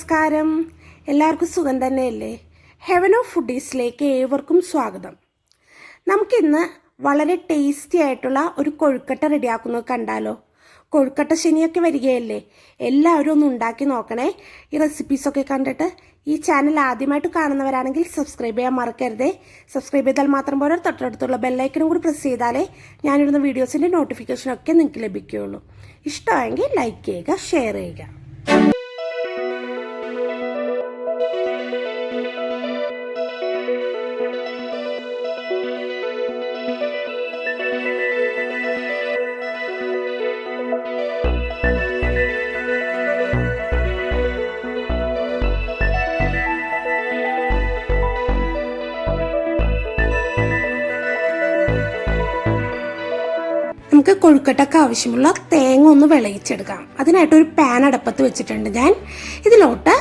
നമസ്കാരം. എല്ലാവർക്കും സുഖം തന്നെയല്ലേ? ഹെവൻ ഓഫ് ഫുഡീസിലേക്ക് ഏവർക്കും സ്വാഗതം. നമുക്കിന്ന് വളരെ ടേസ്റ്റി ആയിട്ടുള്ള ഒരു കൊഴുക്കട്ട റെഡിയാക്കുന്നത് കണ്ടാലോ? കൊഴുക്കട്ട ശനിയൊക്കെ വരികയല്ലേ, എല്ലാവരും ഒന്ന് ഉണ്ടാക്കി നോക്കണേ. ഈ റെസിപ്പീസൊക്കെ കണ്ടിട്ട് ഈ ചാനൽ ആദ്യമായിട്ട് കാണുന്നവരാണെങ്കിൽ സബ്സ്ക്രൈബ് ചെയ്യാൻ മറക്കരുതേ. സബ്സ്ക്രൈബ് ചെയ്താൽ മാത്രം പോലെ തൊട്ടടുത്തുള്ള ബെല്ലൈക്കനും കൂടി പ്രസ് ചെയ്താലേ ഞാനിടുന്ന വീഡിയോസിൻ്റെ നോട്ടിഫിക്കേഷനൊക്കെ നിങ്ങൾക്ക് ലഭിക്കുകയുള്ളൂ. ഇഷ്ടമായെങ്കിൽ ലൈക്ക് ചെയ്യുക, ഷെയർ ചെയ്യുക. നമുക്ക് കൊഴുക്കട്ടയ്ക്ക് ആവശ്യമുള്ള തേങ്ങ ഒന്ന് വിളയിച്ചെടുക്കാം. അതിനായിട്ടൊരു പാൻ അടുപ്പത്ത് വെച്ചിട്ടുണ്ട് ഞാൻ. ഇതിലോട്ട്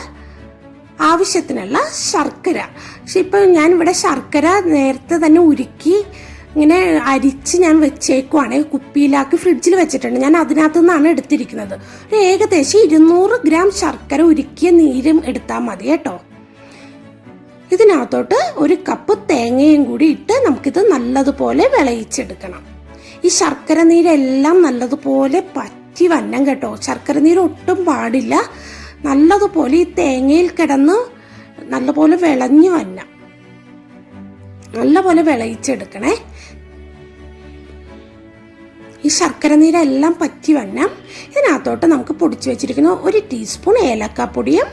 ആവശ്യത്തിനുള്ള ശർക്കര, പക്ഷെ ഇപ്പം ഞാനിവിടെ ശർക്കര നേരത്തെ തന്നെ ഉരുക്കി ഇങ്ങനെ അരിച്ച് ഞാൻ വെച്ചേക്കുവാണ്. കുപ്പിയിലാക്കി ഫ്രിഡ്ജിൽ വെച്ചിട്ടുണ്ട്. ഞാൻ അതിനകത്തു നിന്നാണ് എടുത്തിരിക്കുന്നത്. ഒരു ഏകദേശം 200 ഗ്രാം ശർക്കര ഉരുക്കിയ നീരും എടുത്താൽ മതി കേട്ടോ. ഇതിനകത്തോട്ട് 1 കപ്പ് തേങ്ങയും കൂടി ഇട്ട് നമുക്കിത് നല്ലതുപോലെ വിളയിച്ചെടുക്കണം. ഈ ശർക്കര നീരെല്ലാം നല്ലതുപോലെ പറ്റി വന്നം കേട്ടോ. ശർക്കര നീര് ഒട്ടും പാടില്ല. നല്ലതുപോലെ ഈ തേങ്ങയിൽ കിടന്ന് നല്ലപോലെ വിളഞ്ഞു വന്നം, നല്ലപോലെ വിളയിച്ചെടുക്കണേ. ഈ ശർക്കര നീരെല്ലാം പറ്റി വന്നം ഇതിനകത്തോട്ട് നമുക്ക് പൊടിച്ചു വെച്ചിരിക്കുന്ന 1 ടീസ്പൂൺ ഏലക്കാപ്പൊടിയും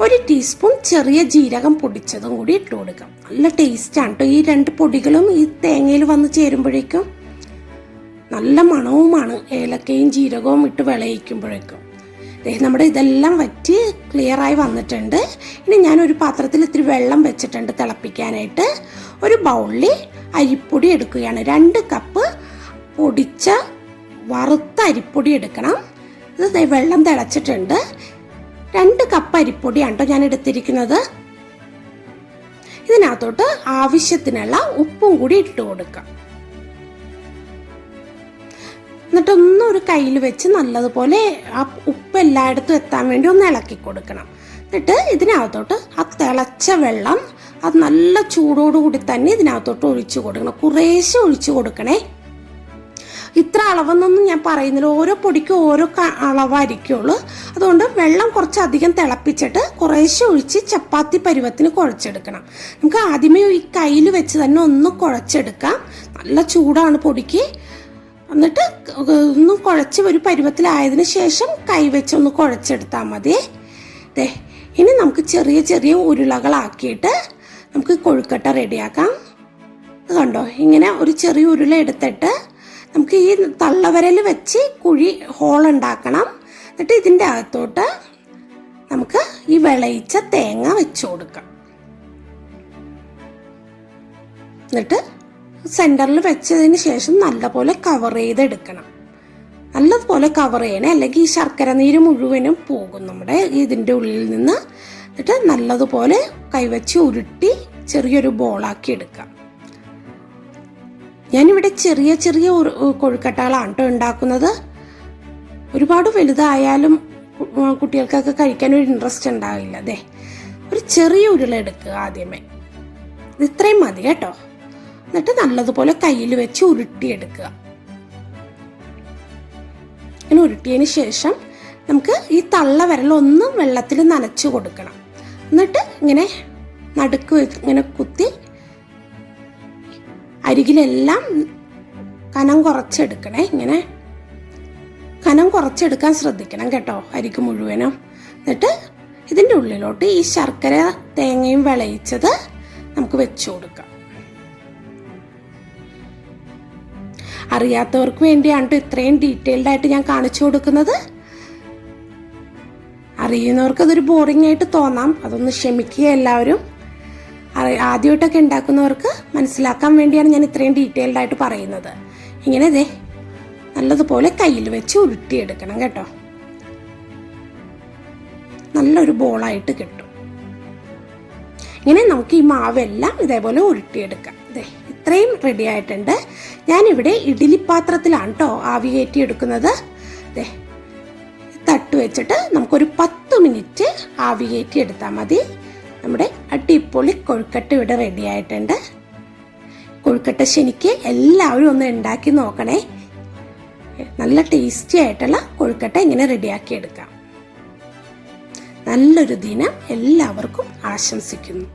1 ടീസ്പൂൺ ചെറിയ ജീരകം പൊടിച്ചതും കൂടി ഇട്ട് കൊടുക്കാം. നല്ല ടേസ്റ്റാണ് കേട്ടോ. ഈ 2 പൊടികളും ഈ തേങ്ങയിൽ വന്ന് ചേരുമ്പോഴേക്കും നല്ല മണവുമാണ്. ഏലക്കയും ജീരകവും ഇട്ട് വിളയിക്കുമ്പോഴേക്കും നമ്മുടെ ഇതെല്ലാം വറ്റി ക്ലിയറായി വന്നിട്ടുണ്ട്. ഇനി ഞാനൊരു പാത്രത്തിൽ ഇത്തിരി വെള്ളം വെച്ചിട്ടുണ്ട് തിളപ്പിക്കാനായിട്ട്. ഒരു ബൗളിൽ അരിപ്പൊടി എടുക്കുകയാണ്. 2 കപ്പ് പൊടിച്ച വറുത്ത അരിപ്പൊടി എടുക്കണം. ഇത് വെള്ളം തിളച്ചിട്ടുണ്ട്. 2 കപ്പ് അരിപ്പൊടിയാണ് കേട്ടോ ഞാൻ എടുത്തിരിക്കുന്നത്. ഇതിനകത്തോട്ട് ആവശ്യത്തിനുള്ള ഉപ്പും കൂടി ഇട്ട് കൊടുക്കാം. എന്നിട്ടൊന്നും ഒരു കയ്യിൽ വെച്ച് നല്ലതുപോലെ ആ ഉപ്പ് എല്ലായിടത്തും എത്താൻ വേണ്ടി ഒന്ന് ഇളക്കി കൊടുക്കണം. എന്നിട്ട് ഇതിനകത്തോട്ട് ആ തിളച്ച വെള്ളം അത് നല്ല ചൂടോടുകൂടി തന്നെ ഇതിനകത്തോട്ട് ഒഴിച്ചു കൊടുക്കണം. കുറേശ്ശെ ഒഴിച്ചു കൊടുക്കണേ. ഇത്ര അളവെന്നൊന്നും ഞാൻ പറയുന്നില്ല. ഓരോ പൊടിക്കും ഓരോ അളവായിരിക്കുള്ളൂ. അതുകൊണ്ട് വെള്ളം കുറച്ചധികം തിളപ്പിച്ചിട്ട് കുറേശ്ശെ ഒഴിച്ച് ചപ്പാത്തി പരുവത്തിന് കുഴച്ചെടുക്കണം. നമുക്ക് ആദ്യമേ ഈ കയ്യിൽ വെച്ച് തന്നെ ഒന്ന് കുഴച്ചെടുക്കാം. നല്ല ചൂടാണ് പൊടിക്ക്. എന്നിട്ട് ഒന്ന് കുഴച്ച് ഒരു പരുവത്തിലായതിനു ശേഷം കൈവച്ചൊന്ന് കുഴച്ചെടുത്താൽ മതി. ഇനി നമുക്ക് ചെറിയ ചെറിയ ഉരുളകളാക്കിയിട്ട് നമുക്ക് കൊഴുക്കട്ട റെഡിയാക്കാം. ഇത് കണ്ടോ, ഇങ്ങനെ ഒരു ചെറിയ ഉരുള എടുത്തിട്ട് നമുക്ക് ഈ തള്ളവരൽ വെച്ച് കുഴി ഹോളുണ്ടാക്കണം. എന്നിട്ട് ഇതിൻ്റെ അകത്തോട്ട് നമുക്ക് ഈ വിളയിച്ച തേങ്ങ വെച്ച് കൊടുക്കാം. എന്നിട്ട് സെൻറ്ററിൽ വെച്ചതിന് ശേഷം നല്ലപോലെ കവർ ചെയ്തെടുക്കണം. നല്ലതുപോലെ കവർ ചെയ്യണേ, അല്ലെങ്കിൽ ഈ ശർക്കര നീര് മുഴുവനും പോകും നമ്മുടെ ഇതിൻ്റെ ഉള്ളിൽ നിന്ന്. എന്നിട്ട് നല്ലതുപോലെ കൈവച്ച് ഉരുട്ടി ചെറിയൊരു ബോളാക്കി എടുക്കാം. ഞാനിവിടെ ചെറിയ ചെറിയ കൊഴുക്കട്ടകളാണ് കേട്ടോ ഉണ്ടാക്കുന്നത്. ഒരുപാട് വലുതായാലും കുട്ടികൾക്കൊക്കെ കഴിക്കാനൊരു ഇൻട്രസ്റ്റ് ഉണ്ടാവില്ല. ഒരു ചെറിയ ഉരുള എടുക്കുക ആദ്യമേ. ഇത്രയും മതി കേട്ടോ. എന്നിട്ട് നല്ലതുപോലെ കയ്യിൽ വെച്ച് ഉരുട്ടിയെടുക്കുക. ഇങ്ങനെ ഉരുട്ടിയതിന് ശേഷം നമുക്ക് ഈ തള്ള വിരലൊന്ന് വെള്ളത്തിൽ നനച്ചു കൊടുക്കണം. എന്നിട്ട് ഇങ്ങനെ നടുക്ക് ഇങ്ങനെ കുത്തി അരികിലെല്ലാം കനം കുറച്ചെടുക്കണേ. ഇങ്ങനെ കനം കുറച്ചെടുക്കാൻ ശ്രദ്ധിക്കണം കേട്ടോ, അരിക്ക് മുഴുവനും. എന്നിട്ട് ഇതിൻ്റെ ഉള്ളിലോട്ട് ഈ ശർക്കര തേങ്ങയും വിളയിച്ചത് നമുക്ക് വെച്ചു കൊടുക്കാം. അറിയാത്തവർക്ക് വേണ്ടിയാണ് ഇത്രയും ഡീറ്റെയിൽഡ് ആയിട്ട് ഞാൻ കാണിച്ചു കൊടുക്കുന്നത്. അറിയുന്നവർക്ക് അതൊരു ബോറിംഗ് ആയിട്ട് തോന്നാം, അതൊന്ന് ക്ഷമിക്കുക എല്ലാവരും. ആദ്യമായിട്ടൊക്കെ ഉണ്ടാക്കുന്നവർക്ക് മനസ്സിലാക്കാൻ വേണ്ടിയാണ് ഞാൻ ഇത്രയും ഡീറ്റെയിൽഡ് ആയിട്ട് പറയുന്നത്. ഇങ്ങനെ നല്ലതുപോലെ കയ്യിൽ വെച്ച് ഉരുട്ടിയെടുക്കണം കേട്ടോ. നല്ലൊരു ബോളായിട്ട് കിട്ടും. ഇങ്ങനെ നമുക്ക് ഈ മാവെല്ലാം ഇതേപോലെ ഉരുട്ടിയെടുക്കാം. ഇത്രയും റെഡി ആയിട്ടുണ്ട്. ഞാനിവിടെ ഇഡ്ഡലി പാത്രത്തിലാണ് കേട്ടോ ആവി കയറ്റി എടുക്കുന്നത്. തട്ട് തട്ട് വെച്ചിട്ട് നമുക്കൊരു 10 മിനിറ്റ് ആവി കയറ്റി എടുത്താൽ മതി. നമ്മുടെ അടിപൊളി കൊഴുക്കട്ട ഇവിടെ റെഡി ആയിട്ടുണ്ട്. കൊഴുക്കട്ട ശനിക്ക് എല്ലാവരും ഒന്ന് ഉണ്ടാക്കി നോക്കണേ. നല്ല ടേസ്റ്റി ആയിട്ടുള്ള കൊഴുക്കട്ട ഇങ്ങനെ റെഡിയാക്കി എടുക്കാം. നല്ലൊരു ദിനം എല്ലാവർക്കും ആശംസിക്കുന്നു.